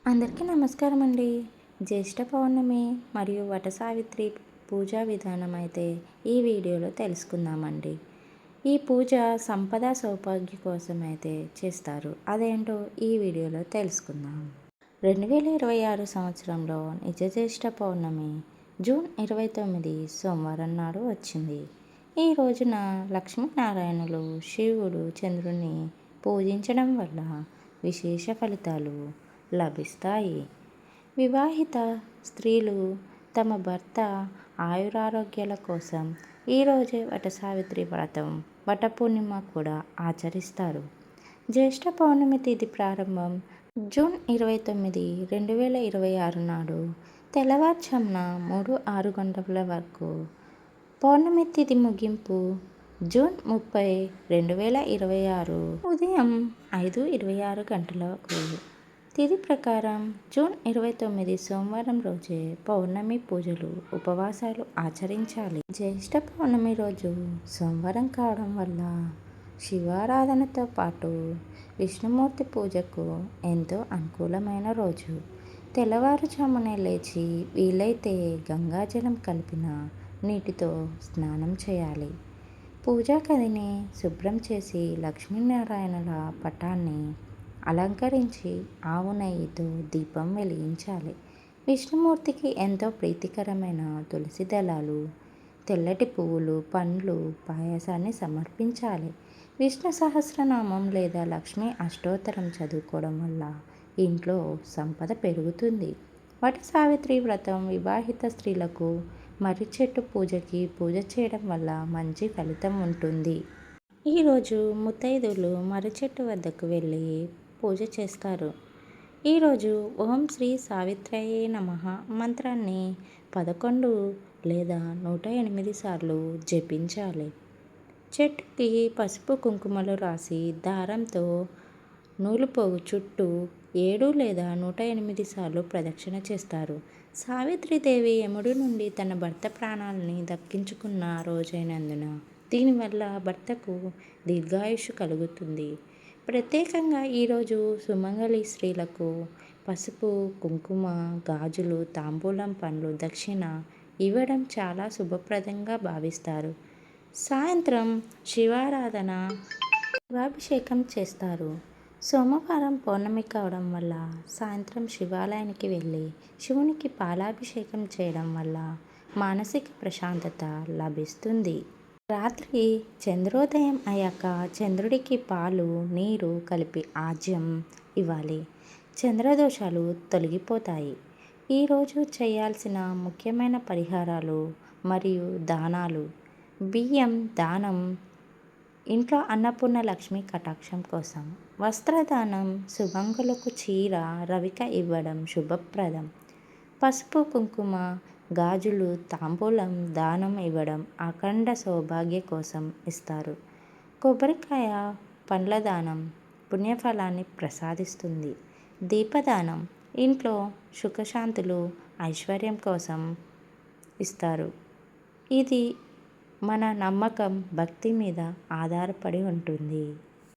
అందరికీ నమస్కారం అండి. జ్యేష్ఠ పౌర్ణమి మరియు వట సావిత్రి పూజా విధానం అయితే ఈ వీడియోలో తెలుసుకుందామండి. ఈ పూజ సంపద సౌభాగ్య కోసం అయితే చేస్తారు. అదేంటో ఈ వీడియోలో తెలుసుకుందాం. 2026 సంవత్సరంలో నిజ జ్యేష్ఠ పౌర్ణమి జూన్ 29 సోమవారం నాడు వచ్చింది. ఈ రోజున లక్ష్మీనారాయణులు, శివుడు, చంద్రుని పూజించడం వల్ల విశేష ఫలితాలు లభిస్తాయి. వివాహిత స్త్రీలు తమ భర్త ఆయురారోగ్యాల కోసం ఈరోజే వట సావిత్రి వ్రతం, వట పూర్ణిమ కూడా ఆచరిస్తారు. జ్యేష్ఠ పౌర్ణమి తిథి ప్రారంభం జూన్ 29, 2026 నాడు తెల్లవారుజామున 3:06 గంటల వరకు. పౌర్ణమి తిథి ముగింపు జూన్ 30, 2026 ఉదయం 5:26 గంటలకు. తిథి ప్రకారం జూన్ 29 సోమవారం రోజే పౌర్ణమి పూజలు, ఉపవాసాలు ఆచరించాలి. జ్యేష్ఠ పౌర్ణమి రోజు సోమవారం కావడం వల్ల శివారాధనతో పాటు విష్ణుమూర్తి పూజకు ఎంతో అనుకూలమైన రోజు. తెల్లవారుజామునే లేచి వీలైతే గంగాజలం కలిపిన నీటితో స్నానం చేయాలి. పూజా గదిని శుభ్రం చేసి లక్ష్మీనారాయణుల పటాన్ని అలంకరించి ఆవు నెయ్యితో దీపం వెలిగించాలి. విష్ణుమూర్తికి ఎంతో ప్రీతికరమైన తులసి దళాలు, తెల్లటి పువ్వులు, పండ్లు, పాయసాన్ని సమర్పించాలి. విష్ణు సహస్రనామం లేదా లక్ష్మీ అష్టోత్తరం చదువుకోవడం వల్ల ఇంట్లో సంపద పెరుగుతుంది. వట సావిత్రి వ్రతం వివాహిత స్త్రీలకు మర్రి చెట్టు పూజ చేయడం వల్ల మంచి ఫలితం ఉంటుంది. ఈరోజు ముత్తైదువులు మర్రి చెట్టు వద్దకు వెళ్ళి పూజ చేస్తారు. ఈరోజు ఓం శ్రీ సావిత్రయే నమః మంత్రాన్ని 11 లేదా 108 సార్లు జపించాలి. చెట్టుకి పసుపు కుంకుమలు రాసి దారంతో నూలుపోగు చుట్టూ 7 లేదా 108 సార్లు ప్రదక్షిణ చేస్తారు. సావిత్రీదేవి యముడి నుండి తన భర్త ప్రాణాలని దక్కించుకున్న రోజైనందున దీనివల్ల భర్తకు దీర్ఘాయుష్షు కలుగుతుంది. ప్రత్యేకంగా ఈరోజు సుమంగళి స్త్రీలకు పసుపు, కుంకుమ, గాజులు, తాంబూలం, పండ్లు, దక్షిణ ఇవ్వడం చాలా శుభప్రదంగా భావిస్తారు. సాయంత్రం శివారాధన, శివాభిషేకం చేస్తారు. సోమవారం పౌర్ణమి కావడం వల్ల సాయంత్రం శివాలయానికి వెళ్ళి శివునికి పాలాభిషేకం చేయడం వల్ల మానసిక ప్రశాంతత లభిస్తుంది. రాత్రి చంద్రోదయం అయ్యాక చంద్రుడికి పాలు, నీరు కలిపి ఆజ్యం ఇవ్వాలి. చంద్రదోషాలు తొలగిపోతాయి. ఈరోజు చేయాల్సిన ముఖ్యమైన పరిహారాలు మరియు దానాలు. బియ్యం దానం ఇంట్లో అన్నపూర్ణ లక్ష్మి కటాక్షం కోసం. వస్త్రదానం సుమంగళులకు చీర, రవిక ఇవ్వడం శుభప్రదం. పసుపు, కుంకుమ, గాజులు, తాంబూలం దానం ఇవ్వడం అఖండ సౌభాగ్య కోసం ఇస్తారు. కొబ్బరికాయ, పండ్ల దానం పుణ్యఫలాన్ని ప్రసాదిస్తుంది. దీపదానం ఇంట్లో సుఖశాంతులు, ఐశ్వర్యం కోసం ఇస్తారు. ఇది మన నమ్మకం, భక్తి మీద ఆధారపడి ఉంటుంది.